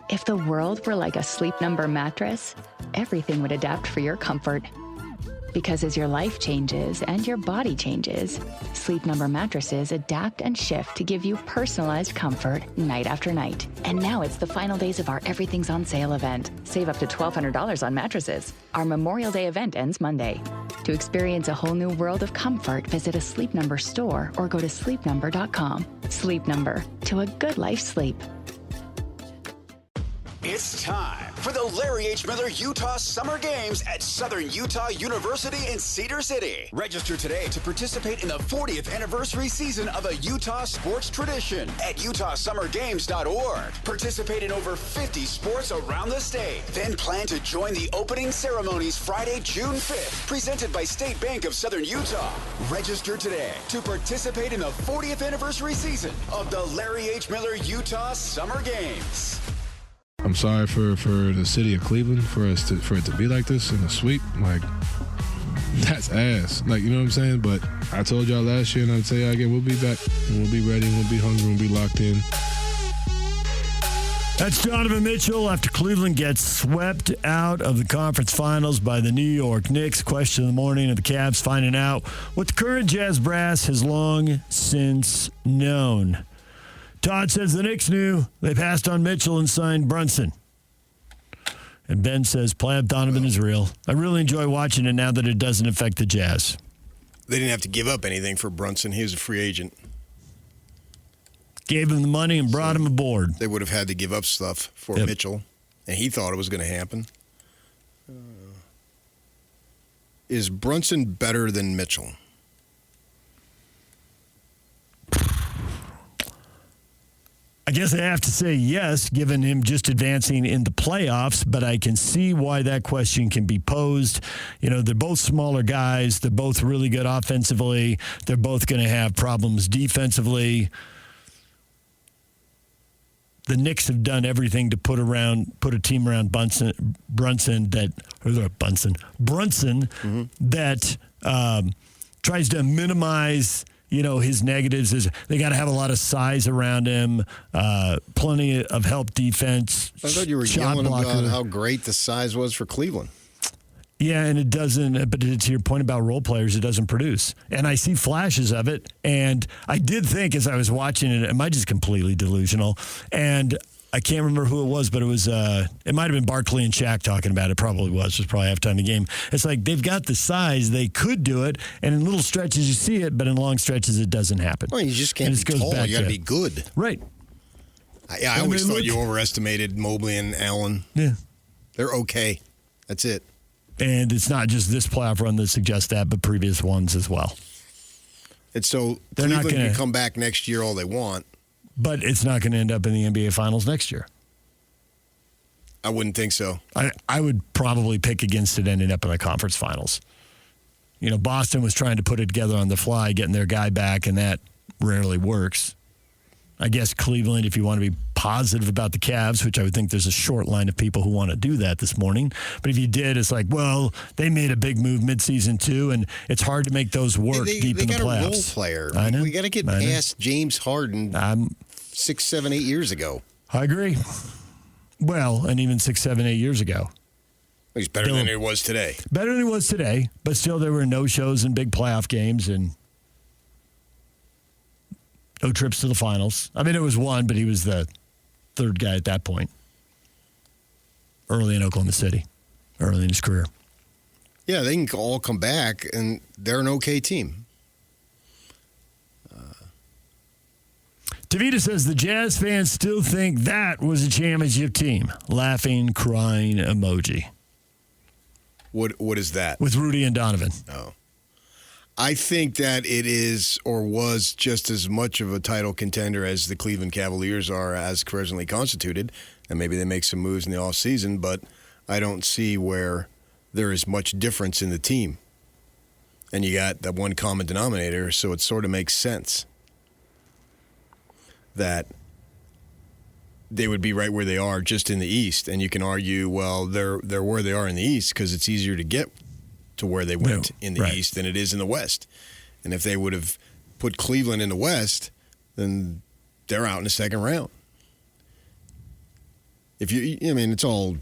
If the world were like a Sleep Number mattress, everything would adapt for your comfort. Because as your life changes and your body changes, Sleep Number mattresses adapt and shift to give you personalized comfort night after night. And now it's the final days of our Everything's on Sale event. Save up to $1,200 on mattresses. Our Memorial Day event ends Monday. To experience a whole new world of comfort, visit a Sleep Number store or go to sleepnumber.com. Sleep Number, to a good life sleep. It's time for the Larry H. Miller Utah Summer Games at Southern Utah University in Cedar City. Register today to participate in the 40th anniversary season of a Utah sports tradition at utahsummergames.org. Participate in over 50 sports around the state. Then plan to join the opening ceremonies Friday, June 5th, presented by State Bank of Southern Utah. Register today to participate in the 40th anniversary season of the Larry H. Miller Utah Summer Games. I'm sorry for the city of Cleveland for it to be like this in a sweep. Like, that's ass. Like, you know what I'm saying? But I told y'all last year, and I'd say again, we'll be back. We'll be ready. We'll be hungry. We'll be locked in. That's Donovan Mitchell after Cleveland gets swept out of the conference finals by the New York Knicks. Question of the morning of the Cavs finding out what the current Jazz brass has long since known. Todd says the Knicks knew they passed on Mitchell and signed Brunson. And Ben says playoff Donovan is real. I really enjoy watching it now that it doesn't affect the Jazz. They didn't have to give up anything for Brunson. He was a free agent. Gave him the money and brought him aboard. They would have had to give up stuff for Mitchell, and he thought it was going to happen. Is Brunson better than Mitchell? I guess I have to say yes, given him just advancing in the playoffs, but I can see why that question can be posed. You know, they're both smaller guys. They're both really good offensively. They're both going to have problems defensively. The Knicks have done everything to put a team around Brunson that tries to minimize, you know, his negatives. Is they got to have a lot of size around him, plenty of help defense. I thought you were yelling about how great the size was for Cleveland. Yeah, and it doesn't, but to your point about role players, it doesn't produce. And I see flashes of it, and I did think as I was watching it, am I just completely delusional? And I can't remember who it was, but it was, it might have been Barkley and Shaq talking about it. Probably was. It was probably halftime of the game. It's like they've got the size. They could do it, and in little stretches you see it, but in long stretches it doesn't happen. Well, you just can't be tall. You got to be good. Right. I always thought you overestimated Mobley and Allen. Yeah. They're okay. That's it. And it's not just this playoff run that suggests that, but previous ones as well. And so They're Cleveland not gonna can come back next year all they want. But it's not going to end up in the NBA Finals next year. I wouldn't think so. I would probably pick against it ending up in the conference finals. You know, Boston was trying to put it together on the fly, getting their guy back, and that rarely works. I guess Cleveland, if you want to be positive about the Cavs, which I would think there's a short line of people who want to do that this morning. But if you did, it's like, well, they made a big move midseason too, and it's hard to make those work deep in the playoffs. They got a role player. I know. We got to get past James Harden 6, 7, 8 years ago. I agree. Well, and even 6, 7, 8 years ago. He's better than he was today. Better than he was today, but still there were no shows in big playoff games and no trips to the finals. I mean, it was one, but he was the third guy at that point. Early in Oklahoma City. Early in his career. Yeah, they can all come back, and they're an okay team. Tavita says the Jazz fans still think that was a championship team. Laughing, crying emoji. What is that? With Rudy and Donovan. Oh. I think that it is or was just as much of a title contender as the Cleveland Cavaliers are as presently constituted. And maybe they make some moves in the offseason, but I don't see where there is much difference in the team. And you got that one common denominator, so it sort of makes sense that they would be right where they are just in the East. And you can argue, well, they're where they are in the East because it's easier to get to where they went in the East than it is in the West. And if they would have put Cleveland in the West, then they're out in the second round. If it's all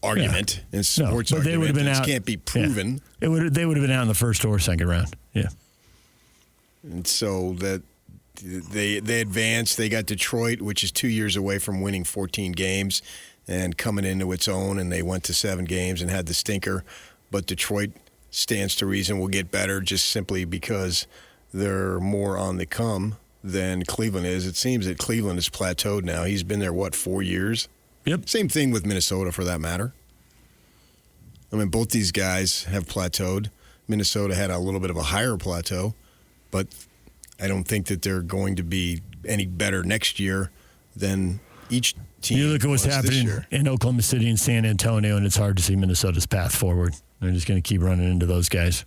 argument and sports but argument. They would have been out. Can't be proven. Yeah. They would have been out in the first or second round. Yeah. And so that they advanced. They got Detroit, which is 2 years away from winning 14 games and coming into its own, and they went to 7 games and had the stinker. But Detroit stands to reason will get better just simply because they're more on the come than Cleveland is. It seems that Cleveland has plateaued now. He's been there, 4 years? Yep. Same thing with Minnesota, for that matter. I mean, both these guys have plateaued. Minnesota had a little bit of a higher plateau, but I don't think that they're going to be any better next year than each team. You look at what's happening in Oklahoma City and San Antonio, and it's hard to see Minnesota's path forward. They're just going to keep running into those guys.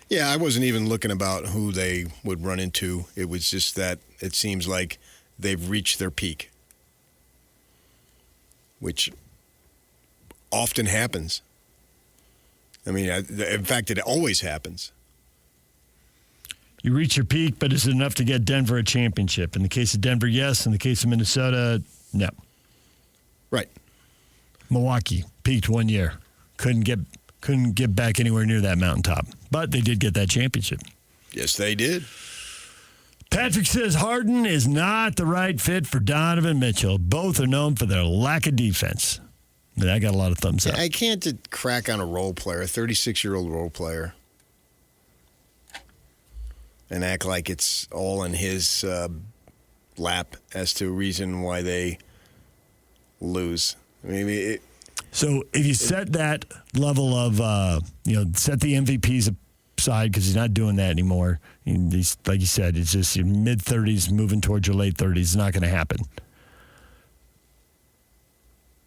Yeah, I wasn't even looking about who they would run into. It was just that it seems like they've reached their peak, which often happens. I mean, in fact, it always happens. You reach your peak, but is it enough to get Denver a championship? In the case of Denver, yes. In the case of Minnesota, no. Right. Milwaukee peaked 1 year. Couldn't get back anywhere near that mountaintop. But they did get that championship. Yes, they did. Patrick says Harden is not the right fit for Donovan Mitchell. Both are known for their lack of defense. And I got a lot of thumbs up. I can't crack on a role player, a 36-year-old role player, and act like it's all in his lap as to reason why they lose. I mean, so if you set that level of, set the MVPs aside because he's not doing that anymore. He's, like you said, it's just your mid-30s moving towards your late 30s. It's not going to happen.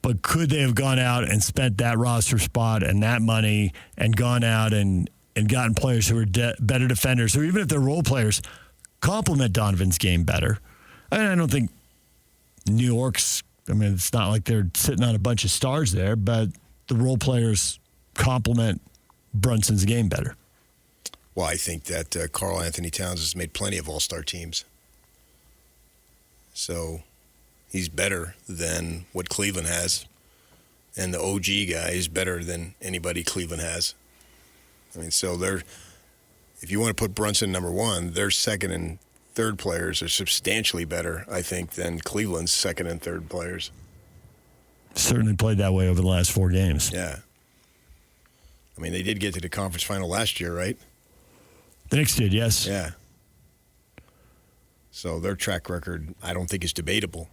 But could they have gone out and spent that roster spot and that money and gone out and gotten players who are better defenders, or even if they're role players, complement Donovan's game better? I don't think New York's, it's not like they're sitting on a bunch of stars there, but the role players complement Brunson's game better. Well, I think that Karl Anthony Towns has made plenty of all-star teams. So he's better than what Cleveland has. And the OG guy is better than anybody Cleveland has. So if you want to put Brunson number one, their second and third players are substantially better, I think, than Cleveland's second and third players. Certainly played that way over the last 4 games. Yeah. They did get to the conference final last year, right? The Knicks did, yes. Yeah. So their track record, I don't think is debatable.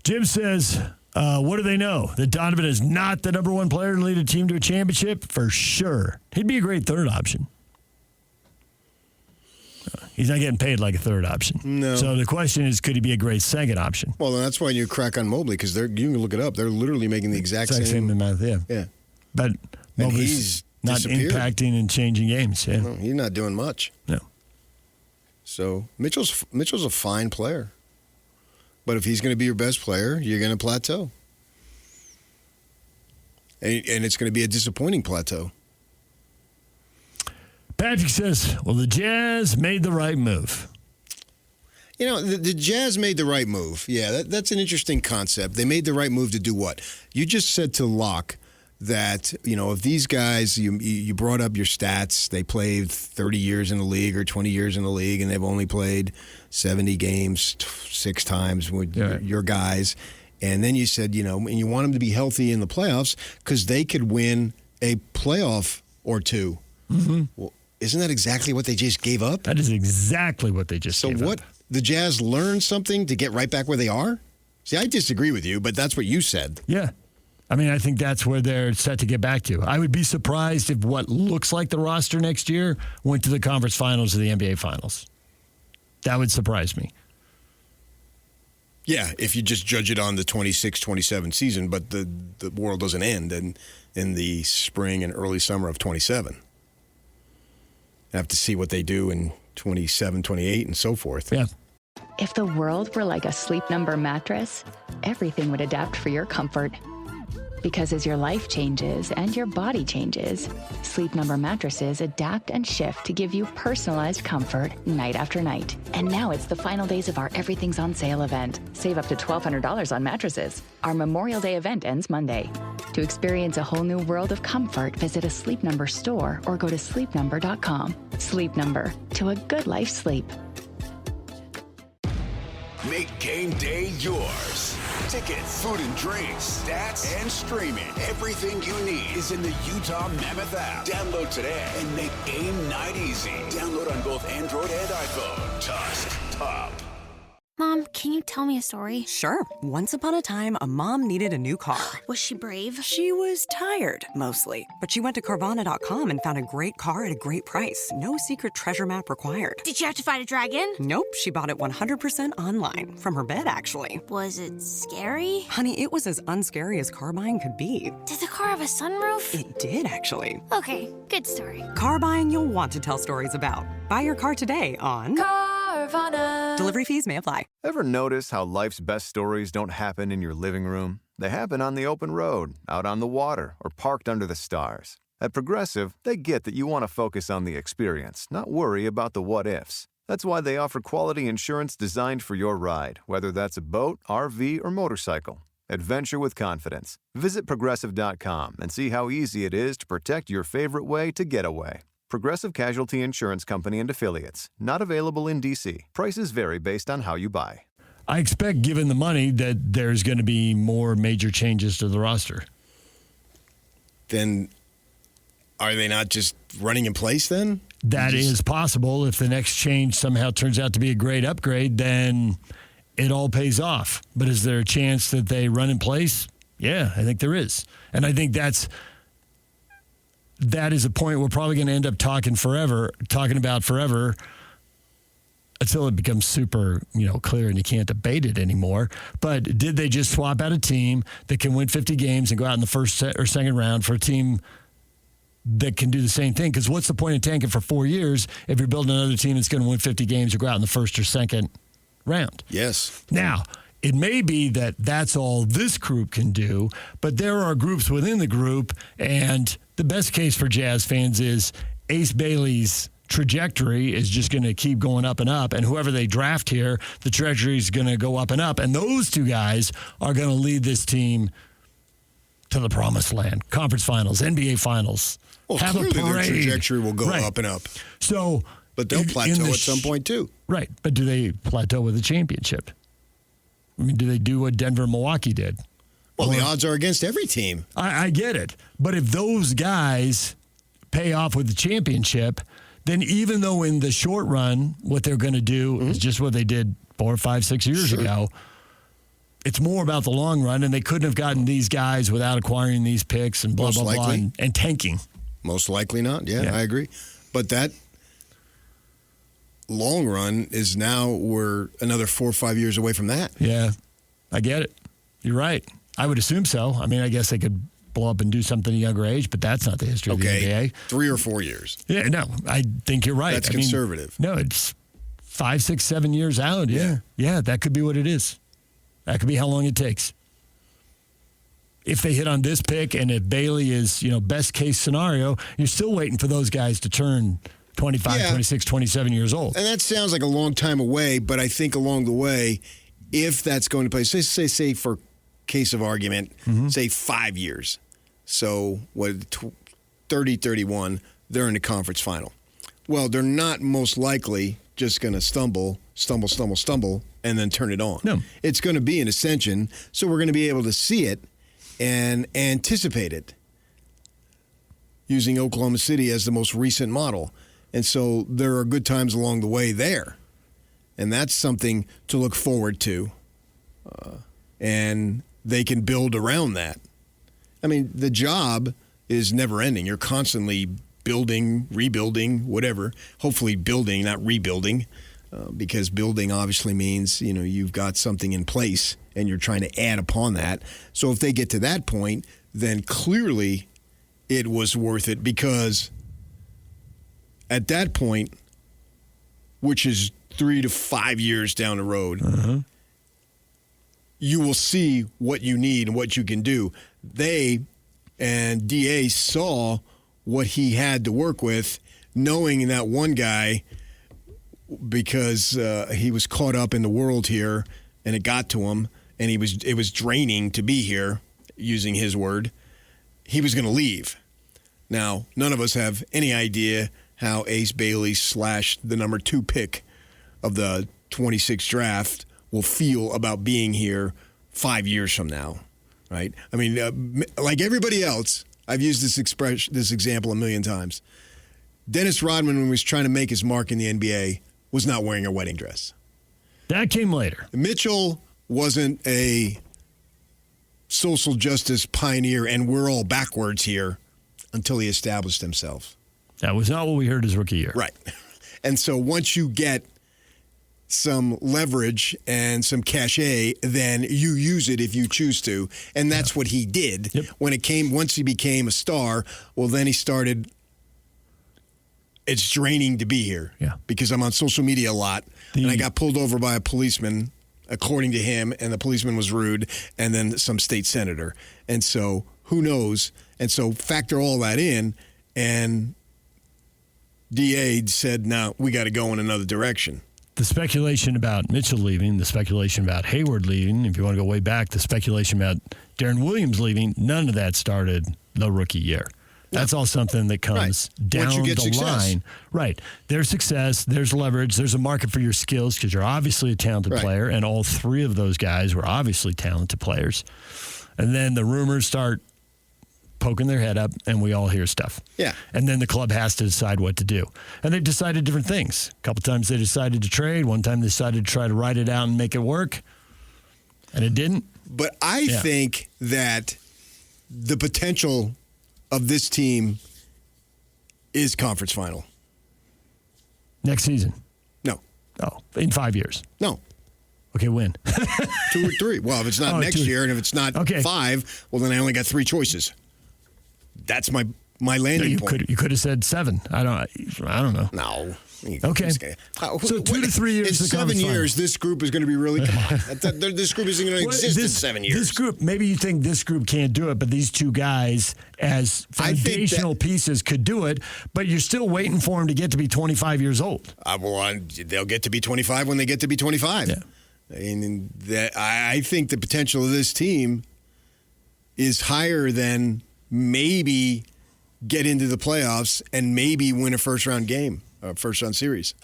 Jim says, what do they know? That Donovan is not the number one player to lead a team to a championship? For sure. He'd be a great third option. He's not getting paid like a third option. No. So the question is, could he be a great second option? Well, then that's why you crack on Mobley, because you can look it up. They're literally making the exact same amount, yeah. Yeah. But Mobley's not impacting and changing games. Yeah. No, he's not doing much. No. So Mitchell's a fine player. But if he's going to be your best player, you're going to plateau. And it's going to be a disappointing plateau. Patrick says, well, the Jazz made the right move. The Jazz made the right move. Yeah, that's an interesting concept. They made the right move to do what? You just said to Locke that, if these guys, you brought up your stats, they played 30 years in the league or 20 years in the league, and they've only played 70 games 6 times with your guys. And then you said, and you want them to be healthy in the playoffs because they could win a playoff or two. Mm-hmm. Well, isn't that exactly what they just gave up? That is exactly what they just gave up. The Jazz learned something to get right back where they are? See, I disagree with you, but that's what you said. Yeah. I think that's where they're set to get back to. I would be surprised if what looks like the roster next year went to the conference finals or the NBA finals. That would surprise me. Yeah, if you just judge it on the 26-27 season, but the world doesn't end in the spring and early summer of 27. I have to see what they do in 27, 28, and so forth. Yeah. If the world were like a Sleep Number mattress, everything would adapt for your comfort. Because as your life changes and your body changes, Sleep Number mattresses adapt and shift to give you personalized comfort night after night. And now it's the final days of our Everything's on Sale event. Save up to $1,200 on mattresses. Our Memorial Day event ends Monday. To experience a whole new world of comfort, visit a Sleep Number store or go to sleepnumber.com. Sleep Number, to a good life sleep. Make game day yours. Tickets, food and drinks, stats, and streaming. Everything you need is in the Utah Mammoth app. Download today and make game night easy. Download on both Android and iPhone. Tusk Top. Mom, can you tell me a story? Sure. Once upon a time, a mom needed a new car. Was she brave? She was tired, mostly. But she went to Carvana.com and found a great car at a great price. No secret treasure map required. Did she have to fight a dragon? Nope. She bought it 100% online. From her bed, actually. Was it scary? Honey, it was as unscary as car buying could be. Did the car have a sunroof? It did, actually. Okay, good story. Car buying you'll want to tell stories about. Buy your car today on Carvana. Delivery fees may apply. Ever notice how life's best stories don't happen in your living room? They happen on the open road, out on the water, or parked under the stars. At Progressive, they get that you want to focus on the experience, not worry about the what-ifs. That's why they offer quality insurance designed for your ride, whether that's a boat, RV, or motorcycle. Adventure with confidence. Visit Progressive.com and see how easy it is to protect your favorite way to get away. Progressive Casualty Insurance Company and Affiliates. Not available in D.C. Prices vary based on how you buy. I expect, given the money, that there's going to be more major changes to the roster. Then are they not just running in place then? That is possible. If the next change somehow turns out to be a great upgrade, then it all pays off. But is there a chance that they run in place? Yeah, I think there is. And I think that is a point we're probably going to end up talking about forever until it becomes super, clear and you can't debate it anymore. But did they just swap out a team that can win 50 games and go out in the first or second round for a team that can do the same thing? Because what's the point of tanking for 4 years if you're building another team that's going to win 50 games or go out in the first or second round? Yes. Now, it may be that that's all this group can do, but there are groups within the group, and the best case for Jazz fans is Ace Bailey's trajectory is just going to keep going up and up, and whoever they draft here, the trajectory is going to go up and up, and those two guys are going to lead this team to the promised land, conference finals, NBA finals. Well, have clearly a parade. their trajectory will go Right. up and up. So, But they'll plateau at some point, too. Right, but do they plateau with a championship? I mean, do they do what Denver and Milwaukee did? Well, the odds are against every team. I get it. But if those guys pay off with the championship, then even though in the short run, what they're going to do is just what they did 4, 5, 6 years ago, it's more about the long run, and they couldn't have gotten these guys without acquiring these picks and blah, Most blah, blah, likely. and tanking. Most likely not. Yeah, I agree. But that long run is now we're another 4 or 5 years away from that. Yeah, I get it. You're right. I would assume so. I mean, I guess they could blow up and do something at a younger age, but that's not the history of the NBA. 3 or 4 years. Yeah, no, I think you're right. That's conservative. No, it's 5, 6, 7 years out. Yeah, that could be what it is. That could be how long it takes. If they hit on this pick and if Bailey is, best case scenario, you're still waiting for those guys to turn 25, 26, 27 years old. And that sounds like a long time away, but I think along the way, if that's going to play, say for case of argument, say 5 years. So, 30, 31, they're in the conference final. Well, they're not most likely just going to stumble, and then turn it on. No. It's going to be an ascension, so we're going to be able to see it and anticipate it using Oklahoma City as the most recent model. And so there are good times along the way there. And that's something to look forward to. And they can build around that. I mean, the job is never ending. You're constantly building, rebuilding, whatever. Hopefully building, not rebuilding, because building obviously means, you've got something in place and you're trying to add upon that. So if they get to that point, then clearly it was worth it, because at that point, which is 3 to 5 years down the road, you will see what you need and what you can do. They and DA saw what he had to work with, knowing that one guy, because he was caught up in the world here and it got to him, and it was draining to be here, using his word, he was going to leave. Now, none of us have any idea how Ace Bailey / the number 2 pick of the 26th draft will feel about being here 5 years from now, right? I mean, like everybody else, I've used this example a million times. Dennis Rodman, when he was trying to make his mark in the NBA, was not wearing a wedding dress. That came later. Mitchell wasn't a social justice pioneer, and we're all backwards here, until he established himself. That was not what we heard his rookie year. Right. And so once you get some leverage and some cachet, then you use it if you choose to. And that's what he did. Yep. Once he became a star, well, then he started, it's draining to be here. Yeah. Because I'm on social media a lot, and I got pulled over by a policeman, according to him, and the policeman was rude, and then some state senator. And so who knows? And so factor all that in, and DA said, no, we got to go in another direction. The speculation about Mitchell leaving, the speculation about Hayward leaving, if you want to go way back, the speculation about Darren Williams leaving, none of that started the rookie year. That's all something that comes down the line. Right. There's success, there's leverage, there's a market for your skills because you're obviously a talented player, and all 3 of those guys were obviously talented players. And then the rumors start poking their head up, and we all hear stuff. Yeah. And then the club has to decide what to do. And they've decided different things. A couple times they decided to trade. One time they decided to try to write it out and make it work. And it didn't. But I think that the potential of this team is conference final. Next season? No. Oh, in 5 years? No. Okay, when? 2 or 3. Well, if it's not next year and if it's not 5, well, then I only got 3 choices. That's my landing point. You could have said 7. I don't know. No. Okay. So 2 to 3 years. In 7 years, this group is going to be really. Come on, this group isn't going to exist in 7 years. This group, maybe you think this group can't do it, but these 2 guys, as foundational pieces, could do it. But you're still waiting for them to get to be 25 years old. They'll get to be 25 when they get to be 25. Yeah. And I think the potential of this team is higher than maybe get into the playoffs and maybe win a first-round game, a first-round series.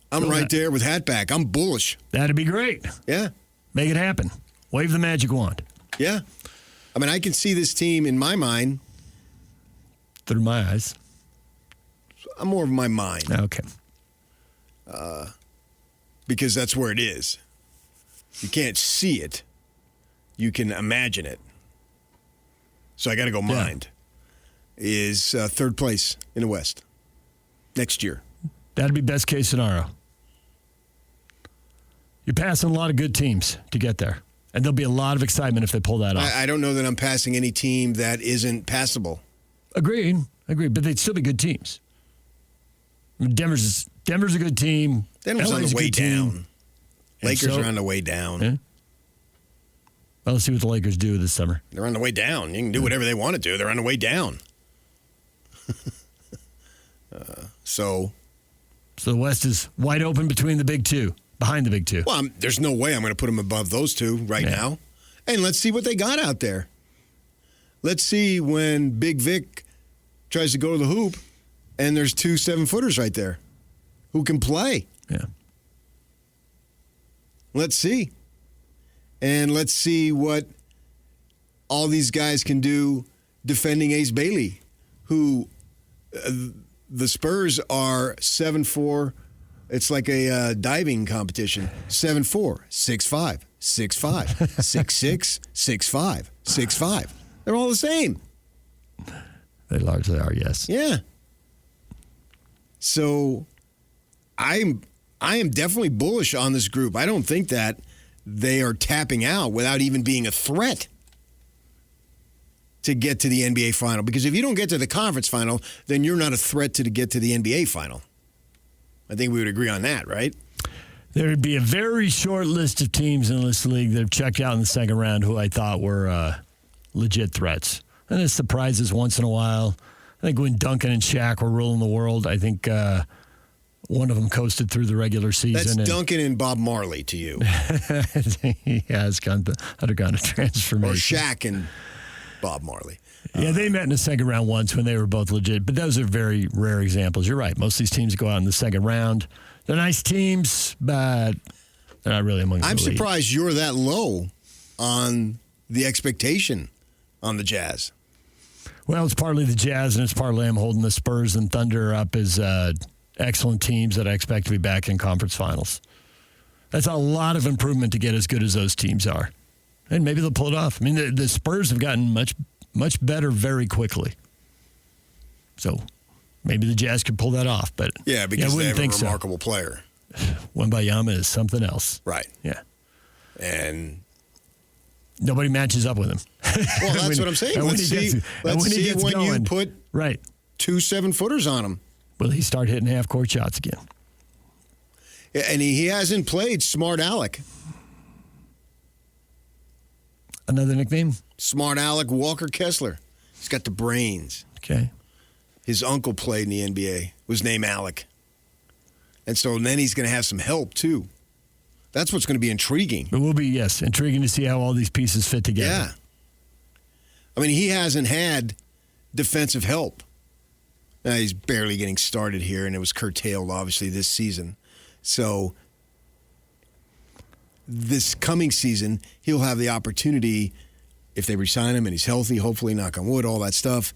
I'm right there with Hatback. I'm bullish. That'd be great. Yeah. Make it happen. Wave the magic wand. Yeah. I mean, I can see this team in my mind. Through my eyes. I'm more of my mind. Okay. Because that's where it is. You can't see it. You can imagine it. So I got to go mind. Is third place in the West next year. That'd be best case scenario. You're passing a lot of good teams to get there. And there'll be a lot of excitement if they pull that off. I don't know that I'm passing any team that isn't passable. Agreed. But they'd still be good teams. I mean, Denver's a good team. Denver's LA's on the way down. Lakers are on the way down. Yeah. Well, let's see what the Lakers do this summer. They're on the way down. You can do whatever they want to do. They're on the way down. So the West is wide open between the big 2, behind the big 2. Well, there's no way I'm going to put them above those 2 right now. And let's see what they got out there. Let's see when Big Vic tries to go to the hoop and there's 2 7-footers right there who can play. Yeah. Let's see. And let's see what all these guys can do defending Ace Bailey, who the Spurs are 7-4. It's like a diving competition. 7-4, 6-5, 6-5, 6-6, 6-5, 6-5. They're all the same. They largely are, yes. Yeah. So I am definitely bullish on this group. I don't think that they are tapping out without even being a threat to get to the NBA final. Because if you don't get to the conference final, then you're not a threat to get to the NBA final. I think we would agree on that, right? There would be a very short list of teams in this league that have checked out in the second round who I thought were legit threats. And it surprises once in a while. I think when Duncan and Shaq were ruling the world, I think one of them coasted through the regular season. That's Duncan and Bob Marley to you. He has undergone a transformation. Or Shaq and Bob Marley. Yeah, they met in the second round once when they were both legit. But those are very rare examples. You're right. Most of these teams go out in the second round. They're nice teams, but they're not really among the I'm elite. surprised you're that low on the expectation on the Jazz. Well, it's partly the Jazz, and it's partly I'm holding the Spurs and Thunder up as excellent teams that I expect to be back in conference finals. That's a lot of improvement to get as good as those teams are. And maybe they'll pull it off. I mean, the Spurs have gotten much better very quickly. So maybe the Jazz could pull that off. But yeah, because they have a think remarkable player. Wembayama is something else. Right. Yeah. And nobody matches up with him. Well, that's what I'm saying. Let's see when you put 2 7-footers on him. Will he start hitting half-court shots again? Yeah, and he hasn't played Smart Alec. Another nickname? Smart Alec Walker Kessler. He's got the brains. Okay. His uncle played in the NBA. Was named Alec. And so then he's going to have some help, too. That's what's going to be intriguing. It will be, yes, intriguing to see how all these pieces fit together. Yeah. I mean, he hasn't had defensive help. Now, he's barely getting started here, and it was curtailed, obviously, this season. So this coming season, he'll have the opportunity, if they re-sign him and he's healthy, hopefully, knock on wood, all that stuff,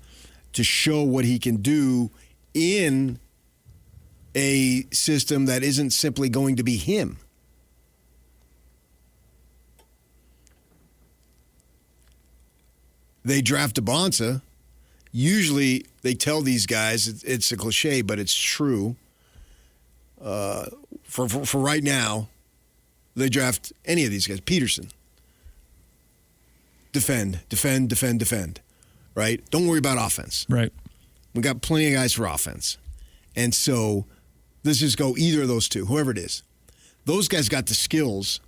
to show what he can do in a system that isn't simply going to be him. They draft Bonsa. Usually, they tell these guys, it's a cliche, but it's true. For right now, they draft any of these guys. Peterson. Defend. Right? Don't worry about offense. Right. We got plenty of guys for offense. And so, let's just go either of those two, whoever it is. Those guys got the skills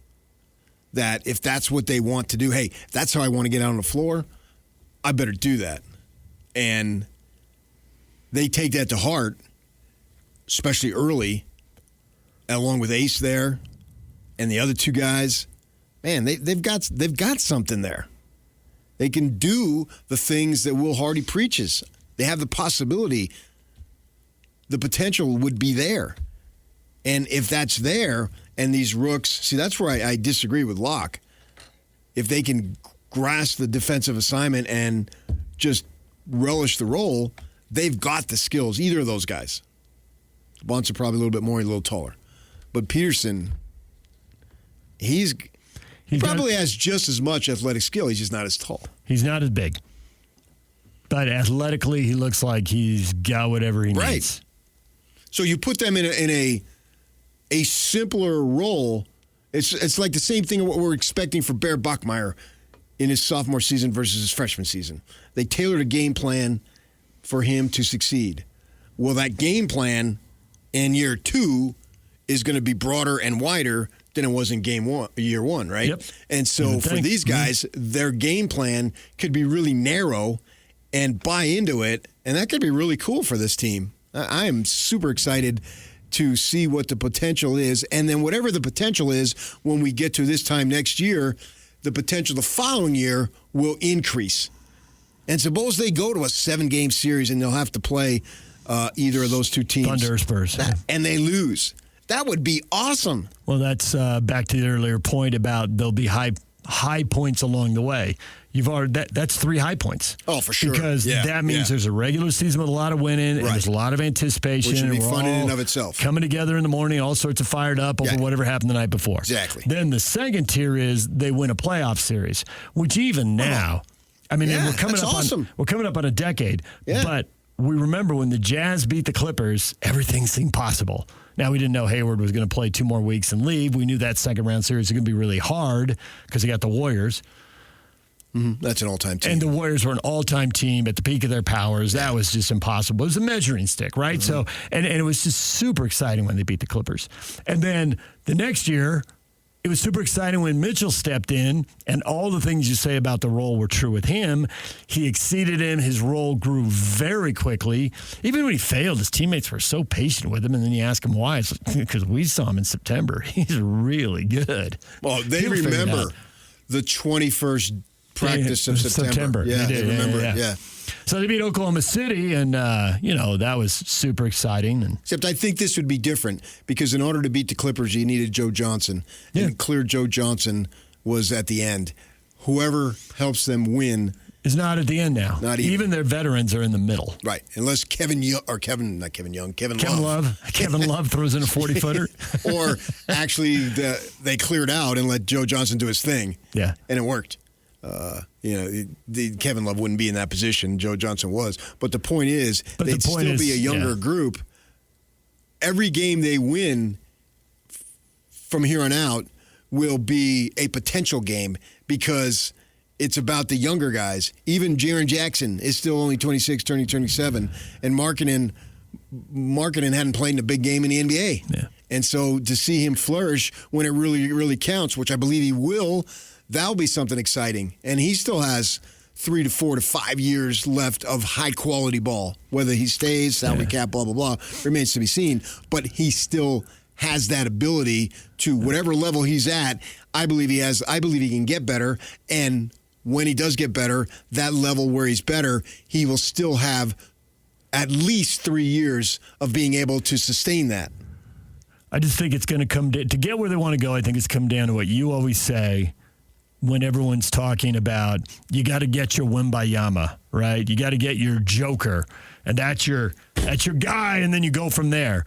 that if that's what they want to do, hey, that's how I want to get out on the floor, I better do that. And they take that to heart, especially early, along with Ace there and the other two guys. Man, they've got something there. They can do the things that Will Hardy preaches. They have the possibility. The potential would be there. And if that's there, and these rooks, see, that's where I disagree with Locke. If they can grasp the defensive assignment and just relish the role, they've got the skills, either of those guys. Bonds are probably a little bit more, a little taller. But Peterson, he probably has just as much athletic skill. He's just not as tall. He's not as big. But athletically, he looks like he's got whatever he needs. Right. So you put them in a simpler role. It's like the same thing of what we're expecting for Bear Bachmeier in his sophomore season versus his freshman season. They tailored a game plan for him to succeed. Well, that game plan in year 2 is going to be broader and wider than it was in year one, right? Yep. And so for these guys, their game plan could be really narrow and buy into it, and that could be really cool for this team. I am super excited to see what the potential is, and then whatever the potential is when we get to this time next year, the potential the following year will increase. And suppose they go to a 7-game series and they'll have to play either of those two teams. Thunder or Spurs. And they lose. That would be awesome. Well, that's back to the earlier point about there'll be high points along the way. That's 3 high points. Oh, for sure. Because that means there's a regular season with a lot of winning, and there's a lot of anticipation. Which would be and fun in and of itself. Coming together in the morning, all sorts of fired up over whatever happened the night before. Exactly. Then the second tier is they win a playoff series, which even now, I mean, we're coming up on a decade, but we remember when the Jazz beat the Clippers, everything seemed possible. Now, we didn't know Hayward was going to play 2 more weeks and leave. We knew that second round series was going to be really hard because they got the Warriors. That's an all-time team. And the Warriors were an all-time team at the peak of their powers. That was just impossible. It was a measuring stick, right? So, and it was just super exciting when they beat the Clippers. And then the next year, it was super exciting when Mitchell stepped in, and all the things you say about the role were true with him. He exceeded him. His role grew very quickly. Even when he failed, his teammates were so patient with him, and then you ask him why. It's because we saw him in September. He's really good. Well, they remember the 21st practice of September. Yeah, they remember it. Yeah. So they beat Oklahoma City, and, that was super exciting. And except I think this would be different because in order to beat the Clippers, you needed Joe Johnson. And clear Joe Johnson was at the end. Whoever helps them win is not at the end now. Not even their veterans are in the middle. Right. Unless Kevin Love throws in a 40-footer. Or actually they cleared out and let Joe Johnson do his thing. Yeah. And it worked. Kevin Love wouldn't be in that position. Joe Johnson was. But the point is, they'd still be a younger group. Every game they win from here on out will be a potential game because it's about the younger guys. Even Jaren Jackson is still only 26, turning 27. And Markkanen hadn't played in a big game in the NBA. Yeah. And so to see him flourish when it really, really counts, which I believe he will, that'll be something exciting. And he still has 3 to 4 to 5 years left of high-quality ball. Whether he stays, salary cap, blah, blah, blah, remains to be seen. But he still has that ability to whatever level he's at, I believe he can get better. And when he does get better, that level where he's better, he will still have at least 3 years of being able to sustain that. I just think it's going to come to get where they want to go. I think it's come down to what you always say when everyone's talking about you got to get your Wembayama, right? You got to get your joker, and that's your guy, and then you go from there.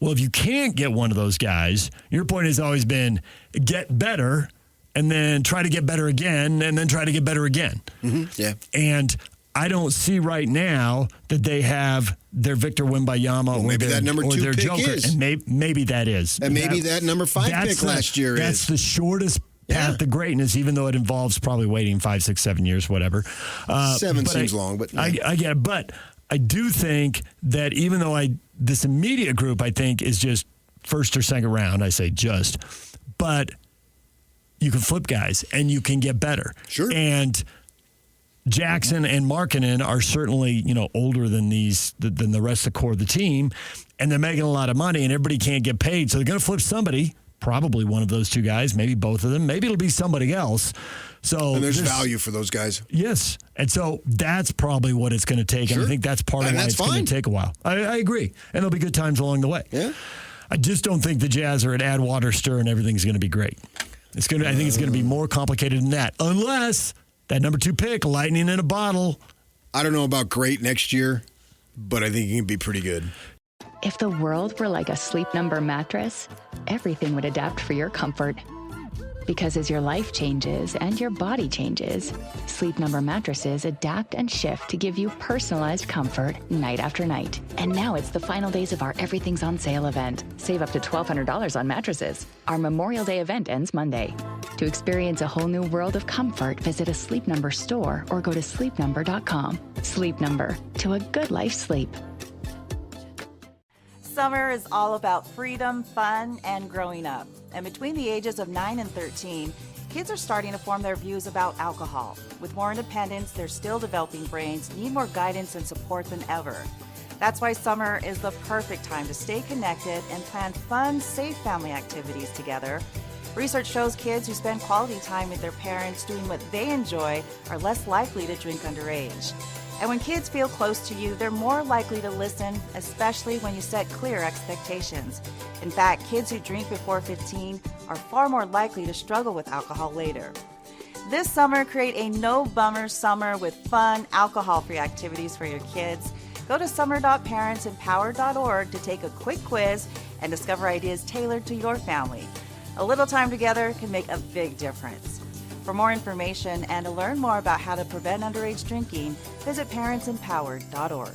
Well, if you can't get one of those guys, your point has always been get better and then try to get better again and then try to get better again. Mm-hmm. Yeah. And I don't see right now that they have their Victor Wembayama maybe that number 2 their pick joker. is. And maybe that is. And maybe that number 5 pick last year that's is. That's the shortest path to greatness, even though it involves probably waiting 5, 6, 7 years, whatever. 7 seems long, but I get it. But I do think that even though this immediate group, I think, is just first or second round, I say just, but you can flip guys and you can get better. Sure. And Jackson and Markkanen are certainly, older than the rest of the core of the team, and they're making a lot of money, and everybody can't get paid, so they're going to flip somebody. Probably one of those two guys, maybe both of them. Maybe it'll be somebody else. So and there's value for those guys. Yes. And so that's probably what it's going to take. Sure. And I think that's part of why it's going to take a while. I agree. And there'll be good times along the way. Yeah. I just don't think the Jazz are at add water, stir, and everything's going to be great. I think it's going to be more complicated than that. Unless that number 2 pick, lightning in a bottle. I don't know about great next year, but I think it can be pretty good. If the world were like a Sleep Number mattress, everything would adapt for your comfort. Because as your life changes and your body changes, Sleep Number mattresses adapt and shift to give you personalized comfort night after night. And now it's the final days of our Everything's on Sale event. Save up to $1,200 on mattresses. Our Memorial Day event ends Monday. To experience a whole new world of comfort, visit a Sleep Number store or go to sleepnumber.com. Sleep Number, to a good life sleep. Summer is all about freedom, fun, and growing up. And between the ages of 9 and 13, kids are starting to form their views about alcohol. With more independence, their still developing brains need more guidance and support than ever. That's why summer is the perfect time to stay connected and plan fun, safe family activities together. Research shows kids who spend quality time with their parents doing what they enjoy are less likely to drink underage. And when kids feel close to you, they're more likely to listen, especially when you set clear expectations. In fact, kids who drink before 15 are far more likely to struggle with alcohol later. This summer, create a no-bummer summer with fun, alcohol-free activities for your kids. Go to summer.parentsempowered.org to take a quick quiz and discover ideas tailored to your family. A little time together can make a big difference. For more information and to learn more about how to prevent underage drinking, visit parentsempowered.org.